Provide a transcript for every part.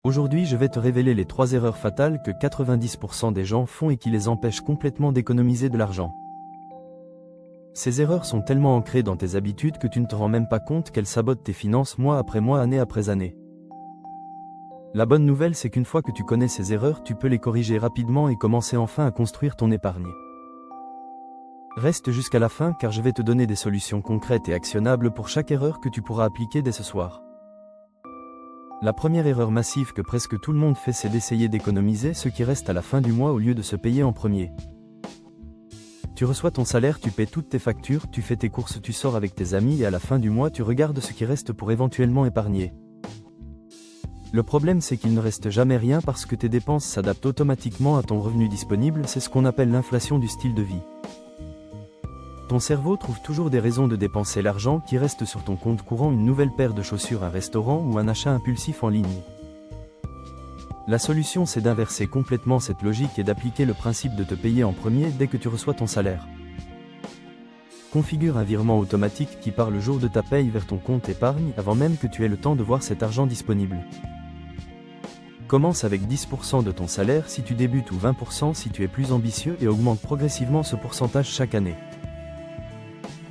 Aujourd'hui, je vais te révéler les 3 erreurs fatales que 90% des gens font et qui les empêchent complètement d'économiser de l'argent. Ces erreurs sont tellement ancrées dans tes habitudes que tu ne te rends même pas compte qu'elles sabotent tes finances mois après mois, année après année. La bonne nouvelle, c'est qu'une fois que tu connais ces erreurs, tu peux les corriger rapidement et commencer enfin à construire ton épargne. Reste jusqu'à la fin car je vais te donner des solutions concrètes et actionnables pour chaque erreur que tu pourras appliquer dès ce soir. La première erreur massive que presque tout le monde fait, c'est d'essayer d'économiser ce qui reste à la fin du mois au lieu de se payer en premier. Tu reçois ton salaire, tu paies toutes tes factures, tu fais tes courses, tu sors avec tes amis et à la fin du mois tu regardes ce qui reste pour éventuellement épargner. Le problème, c'est qu'il ne reste jamais rien parce que tes dépenses s'adaptent automatiquement à ton revenu disponible, c'est ce qu'on appelle l'inflation du style de vie. Ton cerveau trouve toujours des raisons de dépenser l'argent qui reste sur ton compte courant, une nouvelle paire de chaussures, un restaurant ou un achat impulsif en ligne. La solution, c'est d'inverser complètement cette logique et d'appliquer le principe de te payer en premier dès que tu reçois ton salaire. Configure un virement automatique qui part le jour de ta paye vers ton compte épargne avant même que tu aies le temps de voir cet argent disponible. Commence avec 10% de ton salaire si tu débutes ou 20% si tu es plus ambitieux et augmente progressivement ce pourcentage chaque année.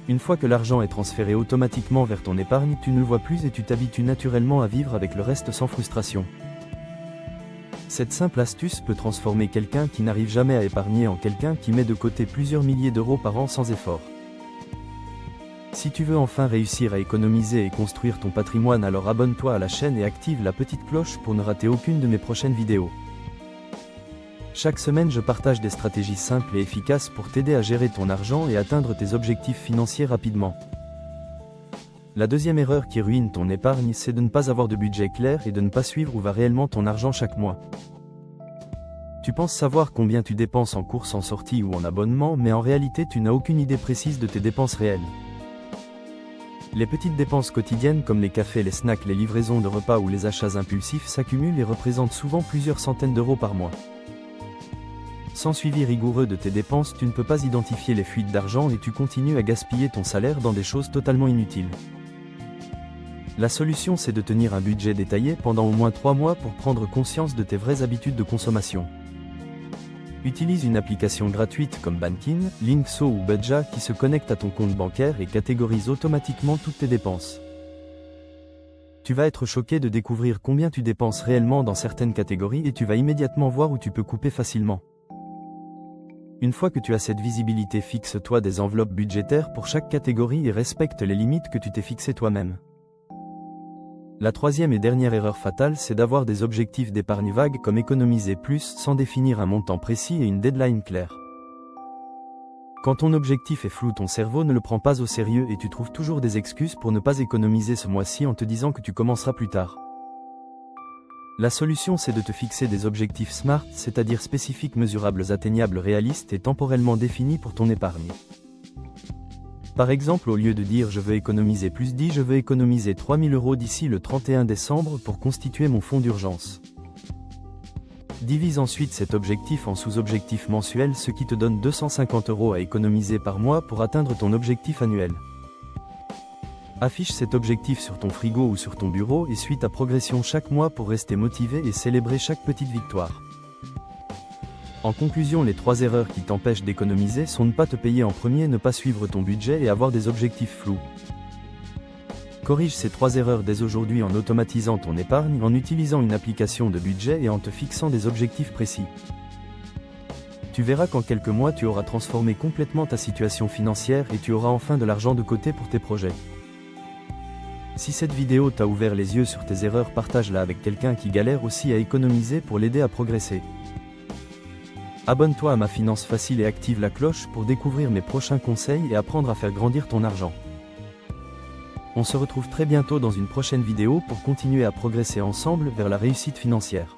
Une fois que l'argent est transféré automatiquement vers ton épargne, tu ne le vois plus et tu t'habitues naturellement à vivre avec le reste sans frustration. Cette simple astuce peut transformer quelqu'un qui n'arrive jamais à épargner en quelqu'un qui met de côté plusieurs milliers d'euros par an sans effort. Si tu veux enfin réussir à économiser et construire ton patrimoine, alors abonne-toi à la chaîne et active la petite cloche pour ne rater aucune de mes prochaines vidéos. Chaque semaine, je partage des stratégies simples et efficaces pour t'aider à gérer ton argent et atteindre tes objectifs financiers rapidement. La deuxième erreur qui ruine ton épargne, c'est de ne pas avoir de budget clair et de ne pas suivre où va réellement ton argent chaque mois. Tu penses savoir combien tu dépenses en courses, en sorties ou en abonnement, mais en réalité tu n'as aucune idée précise de tes dépenses réelles. Les petites dépenses quotidiennes comme les cafés, les snacks, les livraisons de repas ou les achats impulsifs s'accumulent et représentent souvent plusieurs centaines d'euros par mois. Sans suivi rigoureux de tes dépenses, tu ne peux pas identifier les fuites d'argent et tu continues à gaspiller ton salaire dans des choses totalement inutiles. La solution, c'est de tenir un budget détaillé pendant au moins 3 mois pour prendre conscience de tes vraies habitudes de consommation. Utilise une application gratuite comme Bankin, Linkso ou Budget qui se connecte à ton compte bancaire et catégorise automatiquement toutes tes dépenses. Tu vas être choqué de découvrir combien tu dépenses réellement dans certaines catégories et tu vas immédiatement voir où tu peux couper facilement. Une fois que tu as cette visibilité, fixe-toi des enveloppes budgétaires pour chaque catégorie et respecte les limites que tu t'es fixées toi-même. La troisième et dernière erreur fatale, c'est d'avoir des objectifs d'épargne vagues comme économiser plus sans définir un montant précis et une deadline claire. Quand ton objectif est flou, ton cerveau ne le prend pas au sérieux et tu trouves toujours des excuses pour ne pas économiser ce mois-ci en te disant que tu commenceras plus tard. La solution, c'est de te fixer des objectifs SMART, c'est-à-dire spécifiques, mesurables, atteignables, réalistes et temporellement définis pour ton épargne. Par exemple, au lieu de dire « je veux économiser plus », dis « je veux économiser 3 000 € d'ici le 31 décembre pour constituer mon fonds d'urgence ». Divise ensuite cet objectif en sous-objectifs mensuels, ce qui te donne 250 € à économiser par mois pour atteindre ton objectif annuel. Affiche cet objectif sur ton frigo ou sur ton bureau et suis ta progression chaque mois pour rester motivé et célébrer chaque petite victoire. En conclusion, les 3 erreurs qui t'empêchent d'économiser sont ne pas te payer en premier, ne pas suivre ton budget et avoir des objectifs flous. Corrige ces 3 erreurs dès aujourd'hui en automatisant ton épargne, en utilisant une application de budget et en te fixant des objectifs précis. Tu verras qu'en quelques mois tu auras transformé complètement ta situation financière et tu auras enfin de l'argent de côté pour tes projets. Si cette vidéo t'a ouvert les yeux sur tes erreurs, partage-la avec quelqu'un qui galère aussi à économiser pour l'aider à progresser. Abonne-toi à Ma Finance Facile et active la cloche pour découvrir mes prochains conseils et apprendre à faire grandir ton argent. On se retrouve très bientôt dans une prochaine vidéo pour continuer à progresser ensemble vers la réussite financière.